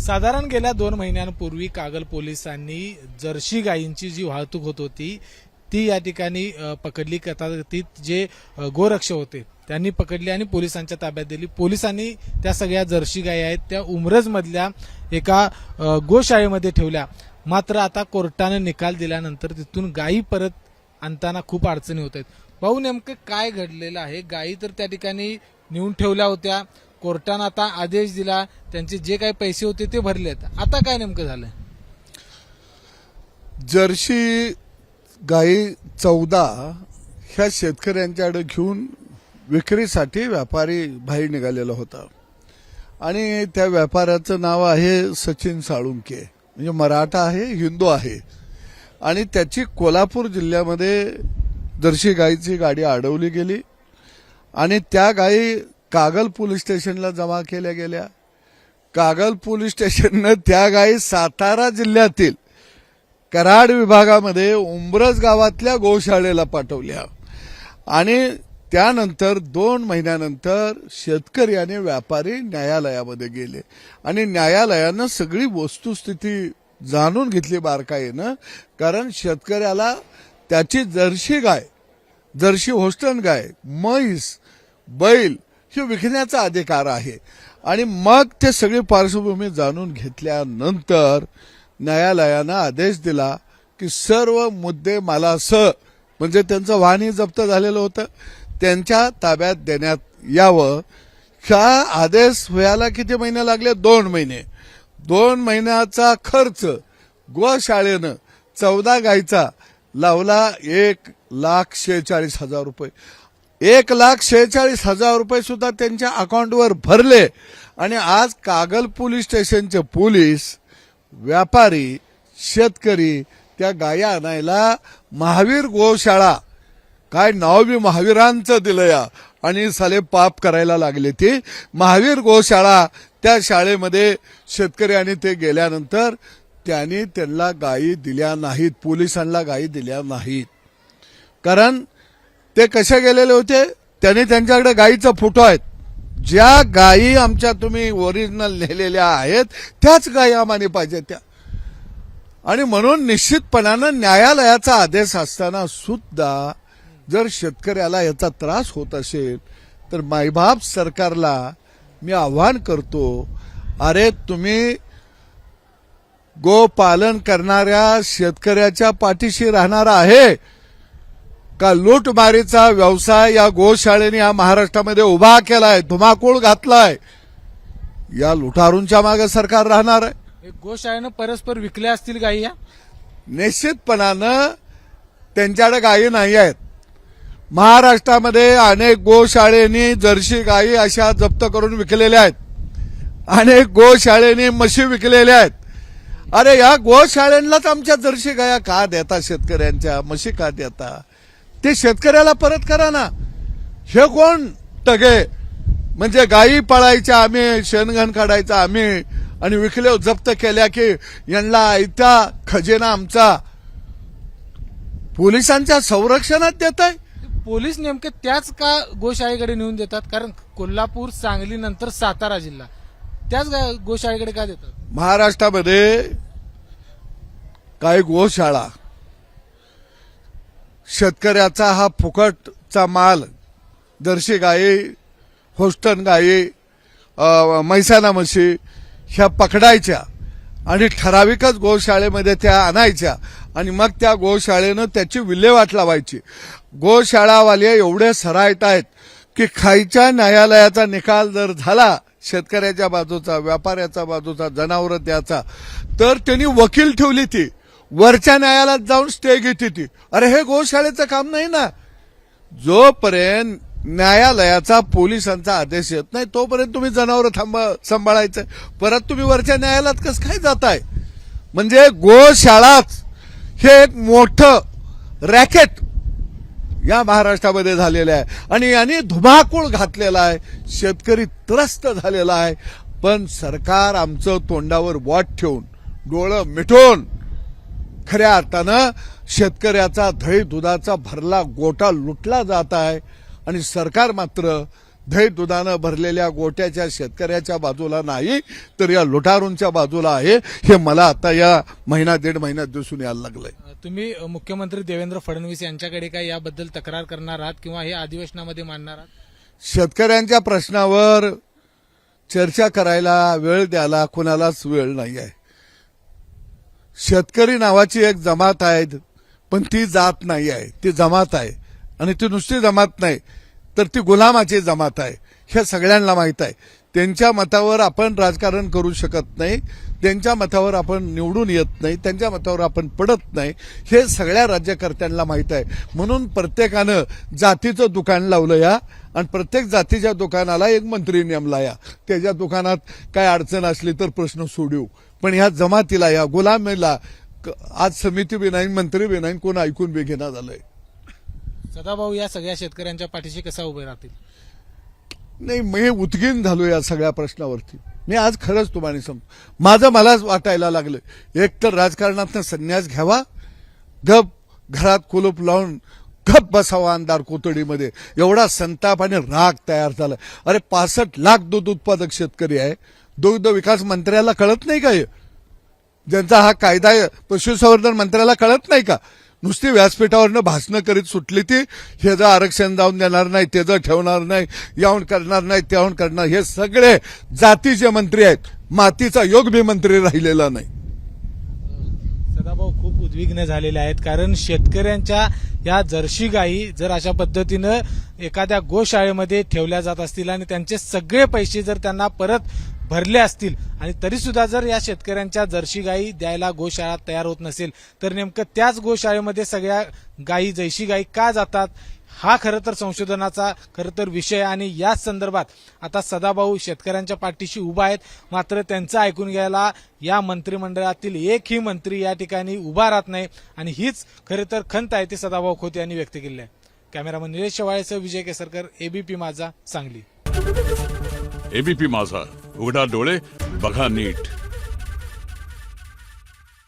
साधारण गेल्या 2 महिन्यांपूर्वी कागल पोलिसांनी जर्सी गायींची जी वाहतूक होत होती ती या ठिकाणी पकडली. कथाकथित जे गोरक्षक होते त्यांनी पकडली आणि पोलिसांच्या ताब्यात दिली. पोलिसांनी त्या सगळ्या जर्सी गायी आहेत त्या उमरज मधल्या एका गोशाळेमध्ये ठेवल्या. मात्र आता कोर्टाने निकाल दिल्यानंतर तिथून गायी परत आणताना खूप अडचणी होत आहेत. भाऊ, नेमकं काय घडलेलं आहे? गायी तर त्या ठिकाणी नेऊन ठेवल्या होत्या, कोर्टाने आता आदेश दिला, त्यांचे जे काही पैसे होते ते भरलेत. आता काय नेमकं झालं? जर्सी गाई 14 ह्या शेतकऱ्यांच्याकडे घेऊन विक्रीसाठी व्यापारी बाहेर निघालेला होता आणि त्या व्यापाऱ्याचं नाव आहे सचिन साळुंके. म्हणजे मराठा आहे, हिंदू आहे आणि त्याची कोल्हापूर जिल्ह्यामध्ये जर्सी गाईची गाडी अडवली गेली आणि त्या गायी कागल पोलीस स्टेशनला जमा केल्या गेल्या. कागल पोलीस स्टेशननं त्या गायी सातारा जिल्ह्यातील कराड विभागामध्ये उंबरज गावातल्या गोशाळेला पाठवल्या आणि त्यानंतर 2 महिन्यानंतर शेतकरी आणि व्यापारी न्यायालयामध्ये गेले आणि न्यायालयानं सगळी वस्तुस्थिती जाणून घेतली बारकाईनं. कारण शेतकऱ्याला त्याची जर्सी गाय, जर्सी होस्टन गाय, म्हैस, बैल हे विकण्याचा अधिकार आहे आणि मग ते सगळी पार्श्वभूमी जाणून घेतल्यानंतर न्यायालयानं आदेश दिला की सर्व मुद्दे मालासह म्हणजे त्यांचं वाहनही जप्त झालेलं होतं त्यांच्या ताब्यात देण्यात यावं. हा आदेश व्हायला किती महिने लागले? 2 महिने. 2 महिन्याचा खर्च गोशाळेनं 14 गायीचा लावला 1,46,000 रुपये. 1,46,000 रुपये सुद्धा त्यांच्या अकाउंटवर भरले आणि आज कागल पोलीस स्टेशनचे पोलीस, व्यापारी, शेतकरी त्या गाया आणायला महावीर गोशाळा, काय नाव बी महावीरांचं दिलं या, आणि साले पाप करायला लागले. ती महावीर गोशाळा त्या शाळेमध्ये शेतकरी आणि ते गेल्यानंतर त्यांनी त्यांना गायी दिल्या नाहीत, पोलिसांना गायी दिल्या नाहीत. कारण ते कसे गेलेले होते? त्यांनी त्यांच्याकडे गायीचा फोटो आहेत. ज्या गायी आमच्या तुम्ही ओरिजिनल नेलेल्या आहेत त्याच गायी आम्हाला पाहिजे त्या. आणि म्हणून निश्चितपणानं न्यायालयाचा आदेश असताना सुद्धा जर शेतकऱ्याला याचा त्रास होत असेल तर मायबाप सरकारला मी आव्हान करतो, अरे तुम्ही गोपालन करणाऱ्या शेतकऱ्याच्या पाठीशी राहणार आहे का? लूटमारीचा व्यवसाय या गोशाळेने या महाराष्ट्रामध्ये उभा केलाय, धुमाकूळ घातलाय. या लुटारूंच्या मागे सरकार राहणार आहे. गोशाळेनं परस्पर विकल्या असतील गायी? निश्चितपणानं त्यांच्याकडे गायी नाही आहेत. महाराष्ट्रामध्ये अनेक गोशाळेनी जर्सी गायी अशा जप्त करून विकलेल्या आहेत. अनेक गोशाळेनी म्हशी विकलेल्या आहेत. अरे या गोशाळेंनाच आमच्या जर्सी गाया का देता? शेतकऱ्यांच्या म्हशी का देता? ते शेतकऱ्याला परत करा ना. हे कोण टगे? म्हणजे गायी पळायच्या आम्ही, शेणघण काढायचा आम्ही आणि विकले जप्त केल्या की यांना इथं खजिना आमचा पोलिसांच्या संरक्षणात देत आहे. पोलीस नेमके त्याच का गोशाळेकडे नेऊन देतात? कारण कोल्हापूर, सांगली नंतर सातारा जिल्हा त्याच गोशाळेकडे का देतात? महाराष्ट्रामध्ये काही गोशाळा शेतकऱ्याचा हा फुकटचा माल, जर्सी गायी, होस्टन गायी, म्हैसाना म्हशी ह्या पकडायच्या आणि ठराविकच गोशाळेमध्ये त्या आणायच्या आणि मग त्या गोशाळेनं त्याची विल्हेवाट लावायची. गोशाळावाले एवढे सराईत आहेत की खायच्या न्यायालयाचा निकाल जर झाला शेतकऱ्याच्या बाजूचा, व्यापाऱ्याचा बाजूचा, जनावर द्याचा, तर त्यांनी वकील ठेवली ती वरच्या न्यायालयात जाऊन स्टे घेते ती. अरे हे गोशाळेचं काम नाही ना. जोपर्यंत न्यायालयाचा, पोलिसांचा आदेश येत नाही तोपर्यंत तुम्ही जनावर सांभाळायचं. परत तुम्ही वरच्या न्यायालयात कसं काय जाताय? म्हणजे गोशाळाच हे एक मोठं रॅकेट या महाराष्ट्रामध्ये झालेलं आहे आणि यांनी धुमाकूळ घातलेला आहे. शेतकरी त्रस्त झालेला आहे. पण सरकार आमचं तोंडावर बोट ठेवून, डोळं मिटून खऱ्या अर्थानं शेतकऱ्याचा दही दुधाचा भरला गोटा लुटला जात आहे आणि सरकार मात्र दही दुधानं भरलेल्या गोट्याच्या शेतकऱ्याच्या बाजूला नाही तर या लुटारूंच्या बाजूला आहे, हे मला आता या महिना दीड महिन्यात दिसून यायला लागलंय. तुम्ही मुख्यमंत्री देवेंद्र फडणवीस यांच्याकडे काय याबद्दल तक्रार करणार आहात किंवा हे अधिवेशनामध्ये मांडणार आहात? शेतकऱ्यांच्या प्रश्नावर चर्चा करायला वेळ द्यायला कुणालाच वेळ नाही आहे. शेतकरी नावाची एक जमात आहे, पण ती जात नाही आहे, ती जमात आहे. आणि ती नुसती जमात नाही तर ती गुलामाची जमात आहे, हे सगळ्यांना माहीत आहे. त्यांच्या मतावर आपण राजकारण करू शकत नाही, त्यांच्या मतावर आपण निवडून येत नाही, त्यांच्या मतावर आपण पडत नाही, हे सगळ्या राज्यकर्त्यांना माहीत आहे. म्हणून प्रत्येकानं जातीचं दुकान लावलं या आणि प्रत्येक जातीच्या दुकानाला एक मंत्री नेमला या. त्याच्या दुकानात काय अडचण असली तर प्रश्न सोडवू, पण ह्या जमातीला, या गुलामीला आज समिती बी नाही, मंत्री बी नाही, कोण ऐकून बी घेणं झालंय. सदाभाऊ या सगळ्या शेतकऱ्यांच्या पाठीशी कसा उभे राहतील? नाही, मी उद्गीन झालो या सगळ्या प्रश्नावरती. मी आज खरंच तुम्हाला सांगतो, मलाच वाटायला लागलं, एक तर राजकारणातनं संन्यास घ्यावा, गप घरात कुलूप लावून गप बसावा अंधार कोतडीमध्ये. एवढा संताप आणि राग तयार झाला. अरे 65 लाख दूध उत्पादक शेतकरी आहे, दुग्ध विकास मंत्र्याला कळत नाही का? हे ज्यांचा हा कायदा आहे, पशुसंवर्धन मंत्र्याला कळत नाही का? नुसती व्यासपीठावरनं भाषणं करीत सुटली ती, ह्याचं आरक्षण जाऊन देणार नाही, त्याचं ठेवणार नाही, याहून करणार नाही, त्याहून करणार. हे सगळे जातीचे मंत्री आहेत, मातीचा योग बी मंत्री राहिलेला नाही. सदाभाऊ खूप उद्विग्न झालेले आहेत, कारण शेतकऱ्यांच्या या जर्सी गायी जर अशा पद्धतीनं एखाद्या गोशाळेमध्ये ठेवल्या जात असतील आणि त्यांचे सगळे पैसे जर त्यांना परत भरले असतील आणि तरी सुद्धा जर या शेतकऱ्यांच्या जर्सी गायी द्यायला गोशाळा तयार होत नसेल तर नेमकं त्याच गोशाळेमध्ये सगळ्या गायी जैशी गायी का जातात, हा खरं तर संशोधनाचा खरं तर विषय. आणि याच संदर्भात आता सदाभाऊ शेतकऱ्यांच्या पाठीशी उभा आहेत, मात्र त्यांचं ऐकून घ्यायला या मंत्रिमंडळातील एकही मंत्री या ठिकाणी उभा राहत नाही आणि हीच खरं तर खंत आहे ती सदाभाऊ खोत यांनी व्यक्त केली आहे. कॅमेरामन निलेश शेवाळेसह विजय केसरकर, एबीपी माझा, सांगली. एबीपी माझा, उघडा डोळे बघा नीट.